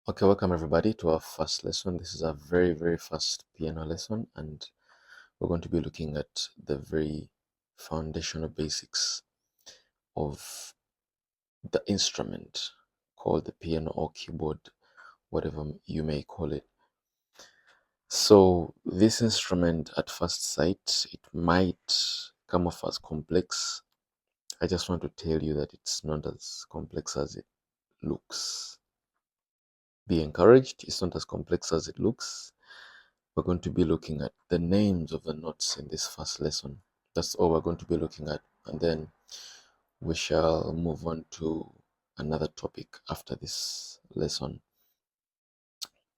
Okay, welcome everybody to our first lesson. This is a very first piano lesson, and we're going to be looking at the very foundational basics of the instrument called the piano or keyboard, whatever you may call it. So, this instrument at first sight, it might come off as complex. I just want to tell you that it's not as complex as it looks. Be encouraged, it's not as complex as it looks. We're going to be looking at the names of the notes in this first lesson. That's all we're going to be looking at. And then we shall move on to another topic after this lesson.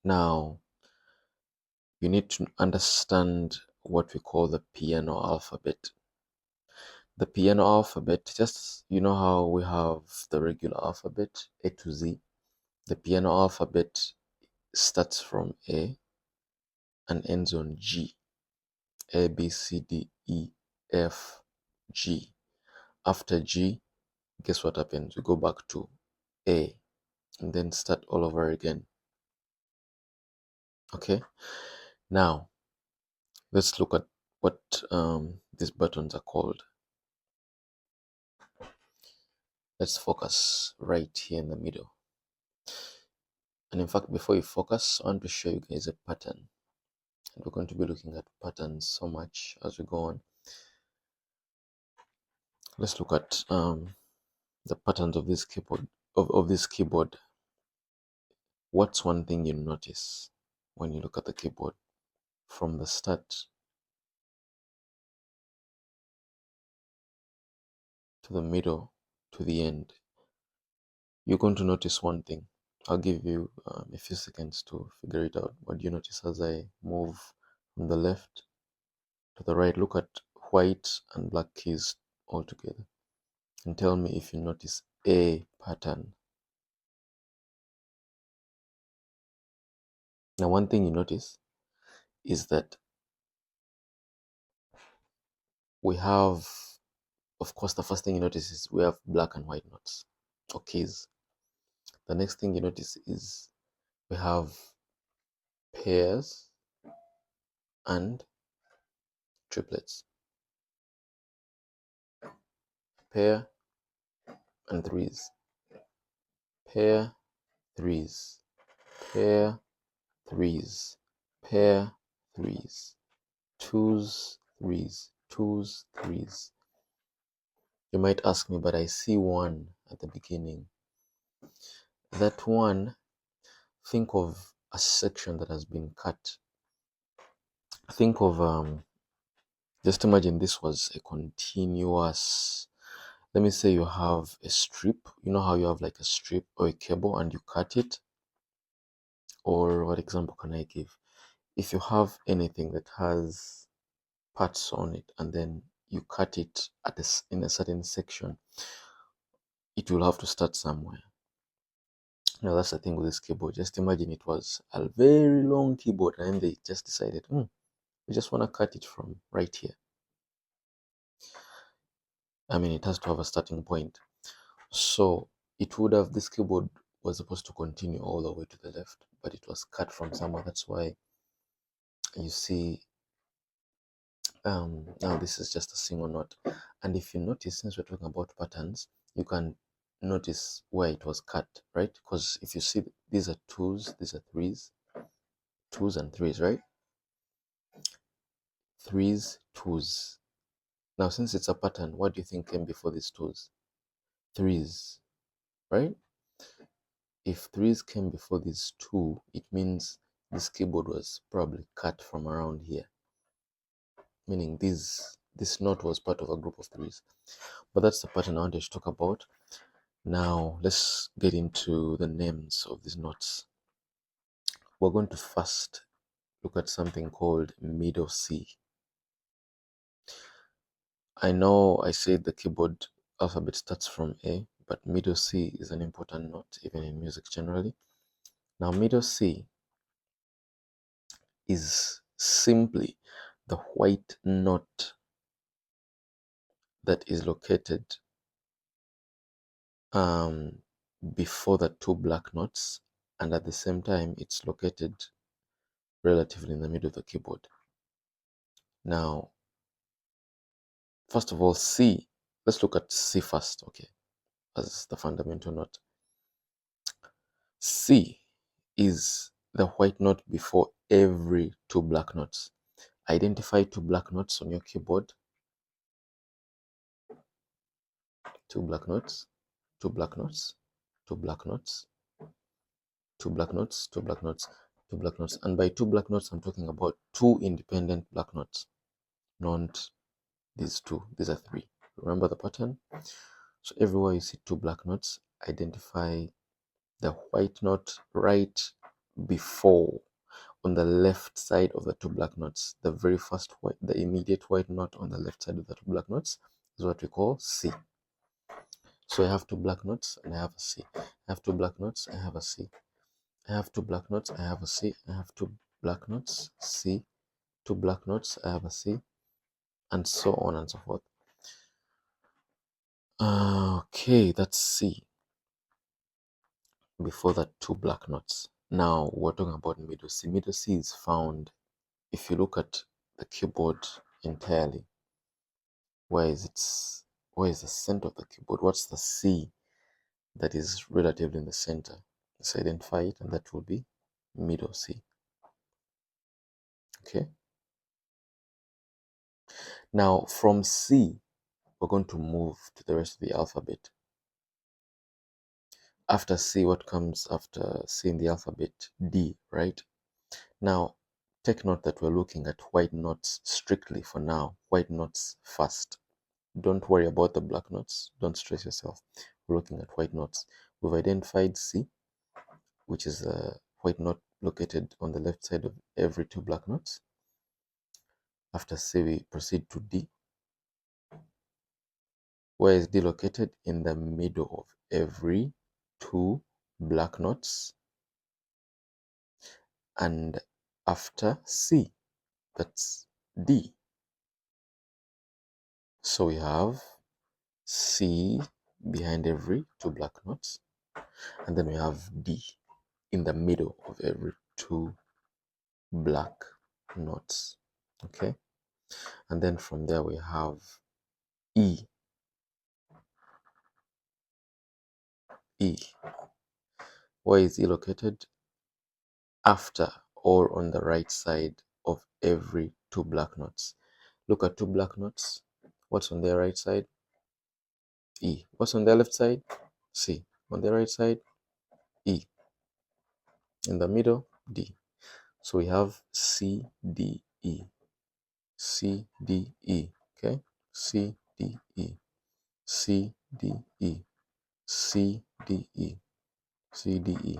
Now, you need to understand what we call the piano alphabet. The piano alphabet, just you know how we have the regular alphabet, A to Z. The piano alphabet starts from A and ends on G. A, B, C, D, E, F, G. After G, guess what happens? We go back to A and then start all over again. Okay, now let's look at what these buttons are called. Let's focus right here in the middle. And in fact, before you focus, I want to show you guys a pattern. And we're going to be looking at patterns so much as we go on. Let's look at the patterns of this keyboard. Of this keyboard. What's one thing you notice when you look at the keyboard from the start to the middle to the end? You're going to notice one thing. I'll give you a few seconds to figure it out. What do you notice as I move from the left to the right? Look at white and black keys all together and tell me if you notice a pattern. Now, one thing you notice is that we have, of course, the first thing you notice is we have black and white notes or keys. The next thing you notice is we have pairs and triplets. Pair and threes. Pair, threes. Pair, threes. Pair, threes. Twos, threes. Twos, threes. You might ask me, but I see one at the beginning. That one, think of a section that has been cut. Think of just imagine this was a continuous, let me say you have a strip. You know how you have like a strip or a cable and you cut it? Or what example can I give? If you have anything that has parts on it and then you cut it in a certain section, it will have to start somewhere. Now that's the thing with this keyboard. Just imagine it was a very long keyboard and then they just decided, we just want to cut it from right here. I mean, it has to have a starting point. So it would have, this keyboard was supposed to continue all the way to the left, but it was cut from somewhere. That's why you see now this is just a single note. And if you notice, since we're talking about patterns, you can notice where it was cut, right? Because if you see, these are twos, these are threes, twos and threes, right? Threes, twos. Now since it's a pattern, what do you think came before these twos? Threes, right? If threes came before these two, it means this keyboard was probably cut from around here, meaning this note was part of a group of threes. But that's the pattern I wanted to talk about. Now let's get into the names of these notes. We're going to first look at something called middle C. I know I said the keyboard alphabet starts from A, but middle C is an important note even in music generally. Now middle C is simply the white note that is located before the two black notes and at the same time it's located relatively in the middle of the keyboard. Now, first of all, C. Let's look at C first, okay, as the fundamental note. C is the white note before every two black notes. Identify two black notes on your keyboard. Two black notes, two black notes, two black notes, two black notes, two black notes, two black notes. And by two black notes, I'm talking about two independent black notes, not these two. These are three. Remember the pattern? So everywhere you see two black notes, identify the white note right before, on the left side of the two black notes. The very first white, the immediate white note on the left side of the two black notes is what we call C. So I have two black notes and I have a C. I have two black notes, I have a C. I have two black notes, I have a C. I have two black notes, C. Two black notes, I have a C. And so on and so forth. Okay, that's C. Before that, two black notes. Now we're talking about middle C. Middle C is found, if you look at the keyboard entirely, where is the center of the keyboard? What's the C that is relatively in the center? Let's identify it, and that will be middle C. Okay. Now from C, we're going to move to the rest of the alphabet. After C, what comes after C in the alphabet? D, right? Now, take note that we're looking at white notes strictly for now. White notes first. Don't worry about the black notes. Don't stress yourself. We're looking at white notes. We've identified C, which is a white note located on the left side of every two black notes. After C, we proceed to D. Where is D located? In the middle of every two black notes. And after C, that's D. So we have C behind every two black notes, and then we have D in the middle of every two black notes. Okay, and then from there we have E. E. Where is E located? After or on the right side of every two black notes. Look at two black notes. What's on their right side? E. What's on their left side? C. On the right side? E. In the middle? D. So we have C, D, E. C, D, E. Okay? C, D, E. C, D, E. C, D, E. C, D, E.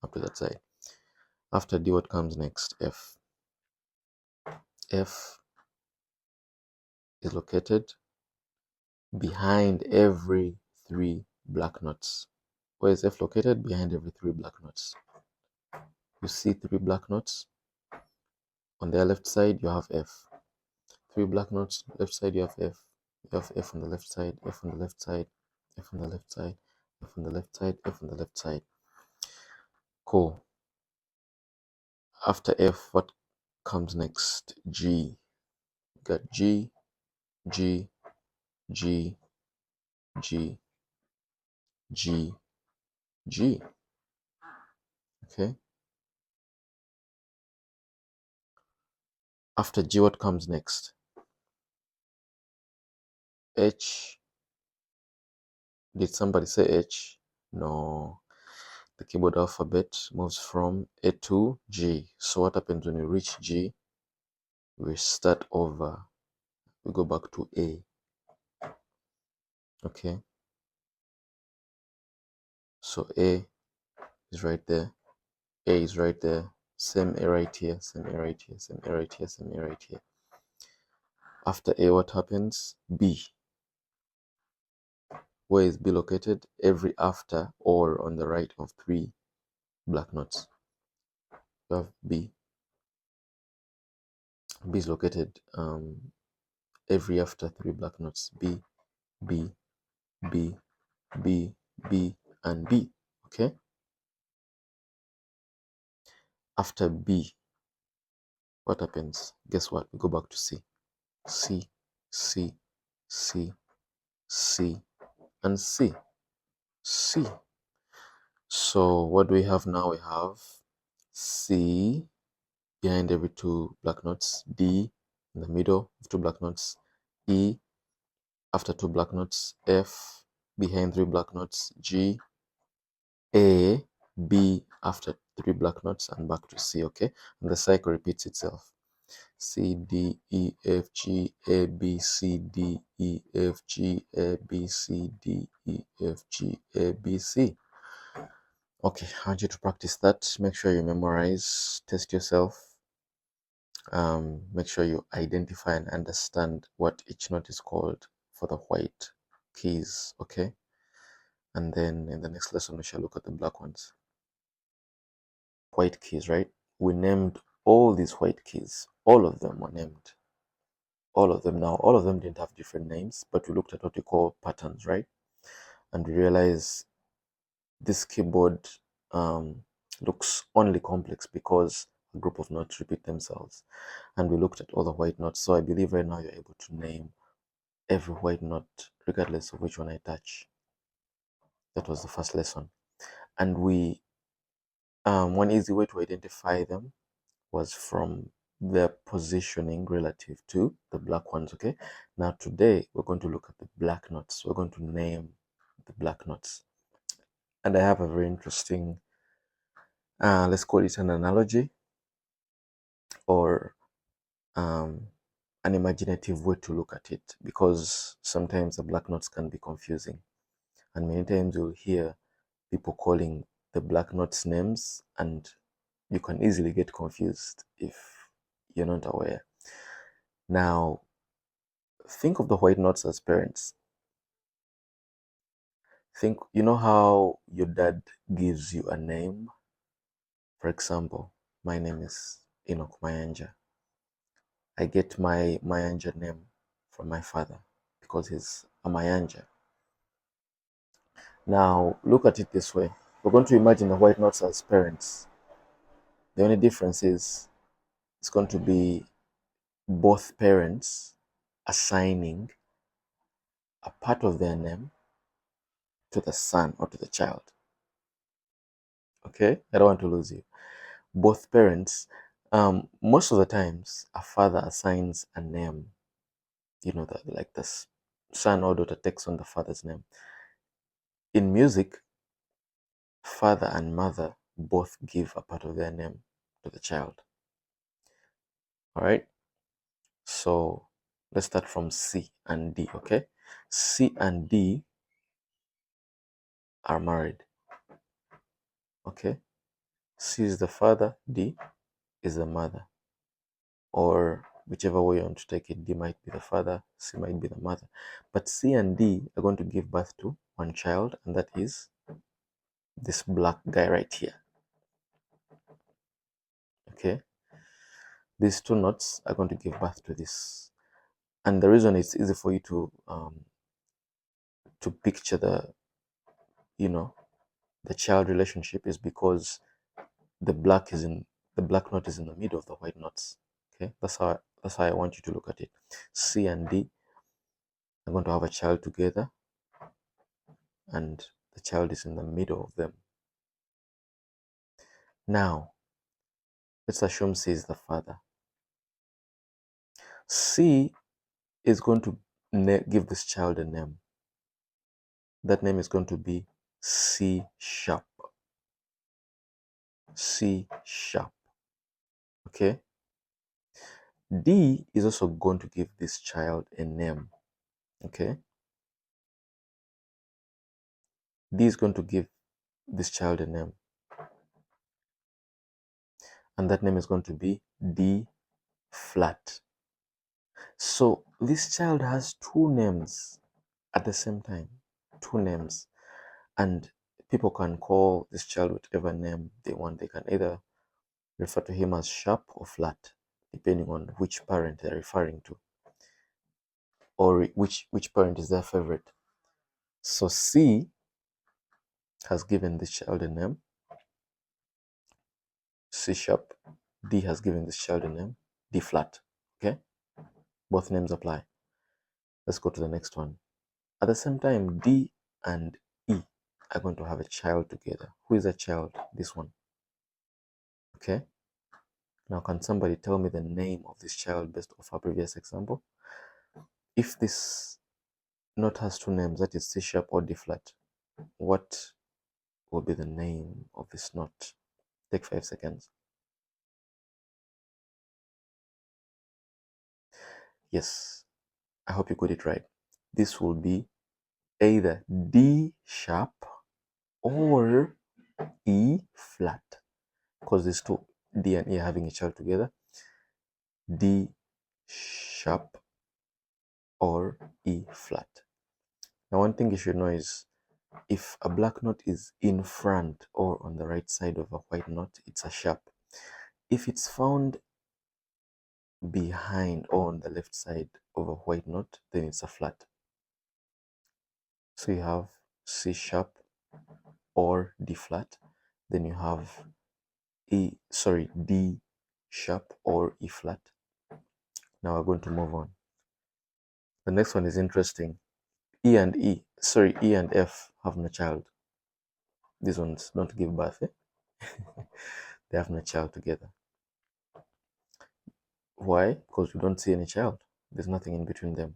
Up to that side. After D, what comes next? F. F is located behind every three black notes. Where is F located? Behind every three black notes. You see three black notes. On their left side, you have F. Three black notes. Left side, you have F. You have F on the left side, F on the left side, F on the left side, F on the left side, F on the left side. Cool. After F, what comes next? G. You got G, G, G, G, G, G. Okay. After G, what comes next? H. Did somebody say H? No. The keyboard alphabet moves from A to G. So what happens when we reach G? We start over. We go back to A. Okay. So A is right there. A is right there. Same A right here. Same A right here. Same A right here. Same A right here. After A, what happens? B. Where is B located? Every after or on the right of three black notes. You have B. B is located every after three black notes. B, B, B, B, B, and B. Okay. After B, what happens? Guess what? We go back to C. C, C, C, C, and C. C. So what do we have now? We have C behind every two black notes, D in the middle of two black notes, E after two black notes, F behind three black notes, G, A, B after three black notes, and back to C, okay? And the cycle repeats itself. C, D, E, F, G, A, B, C, D, E, F, G, A, B, C, D, E, F, G, A, B, C. Okay, I want you to practice that. Make sure you memorize, test yourself. Make sure you identify and understand what each note is called for the white keys, okay? And then in the next lesson, we shall look at the black ones. White keys, right? We named all these white keys. All of them were named. All of them. Now, all of them didn't have different names, but we looked at what we call patterns, right? And we realized this keyboard looks only complex because a group of notes repeat themselves. And we looked at all the white notes. So I believe right now you're able to name every white note regardless of which one I touch. That was the first lesson. And we one easy way to identify them was from their positioning relative to the black ones, okay? Now today we're going to look at the black notes. We're going to name the black notes. And I have a very interesting, let's call it an analogy or an imaginative way to look at it, because sometimes the black notes can be confusing. And many times you'll hear people calling the black notes names, and you can easily get confused if you're not aware. Now, think of the white notes as parents. Think, you know how your dad gives you a name? For example, my name is Enoch Mayanja. I get my Mayanja name from my father because he's a Mayanja. Now, look at it this way. We're going to imagine the white notes as parents. The only difference is it's going to be both parents assigning a part of their name to the son or to the child. Okay? I don't want to lose you. Both parents, most of the times, a father assigns a name, that like this son or daughter takes on the father's name. In music, father and mother both give a part of their name to the child. All right? So let's start from C and D, okay? C and D are married, okay? C is the father, D is the mother. Or whichever way you want to take it, D might be the father, C might be the mother. But C and D are going to give birth to one child, and that is this black guy right here. Okay? These two notes are going to give birth to this. And the reason it's easy for you to picture the child relationship is because the black note is in the middle of the white notes. Okay, that's how I want you to look at it. C and D are going to have a child together, and the child is in the middle of them. Now, let's assume C is the father. C is going to give this child a name. That name is going to be C sharp. C sharp. Okay. D is also going to give this child a name. Okay. D is going to give this child a name. And that name is going to be D flat. So this child has two names at the same time. Two names. And people can call this child whatever name they want. They can either refer to him as sharp or flat, depending on which parent they're referring to, or which parent is their favorite. So C has given this child a name. C sharp. D has given this child a name, D flat. Okay, both names apply. Let's go to the next one. At the same time, D and E are going to have a child together. Who is a child? This one. Okay. Now, can somebody tell me the name of this child based off our previous example? If this note has two names, that is C sharp or D flat, what will be the name of this note? Take 5 seconds. Yes, I hope you got it right. This will be either D sharp or E flat, because these two, D and E, are having a child together. D sharp or E flat. Now, one thing you should know is if a black note is in front or on the right side of a white note, it's a sharp. If it's found behind or on the left side of a white note, then it's a flat. So you have C sharp or D flat, then you have D sharp or E flat. Now we're going to move on. The next one is interesting. E and F have no child. These ones don't give birth. They have no child together. Why? Because we don't see any child. There's nothing in between them.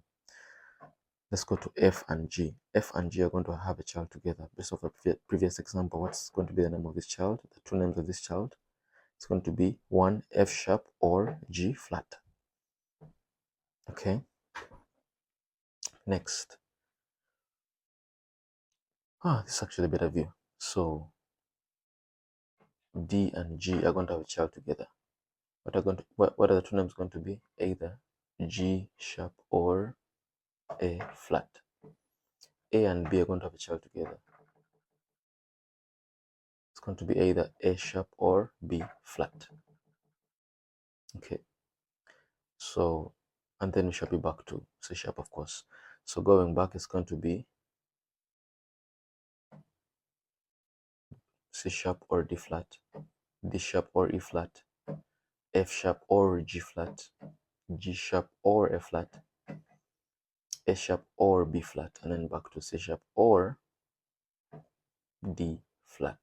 Let's go to F and G. F and G are going to have a child together. Based off the previous example, what's going to be the name of this child? The two names of this child. It's going to be one F sharp or G flat. Okay. Next. This is actually a better view. So D and G are going to have a child together. What are the two names going to be? Either G sharp or A flat. A and B are going to have a child together. It's going to be either A sharp or B flat. Okay. So, and then we shall be back to C sharp, of course. So going back, it's going to be C sharp or D flat, D sharp or E flat, F sharp or G flat, G sharp or F flat, A sharp or B flat, and then back to C sharp or D flat.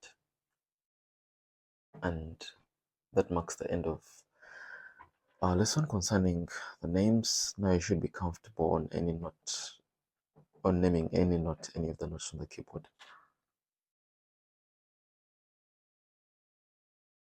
And that marks the end of our lesson concerning the names. Now you should be comfortable on any note, on naming any note, any of the notes on the keyboard.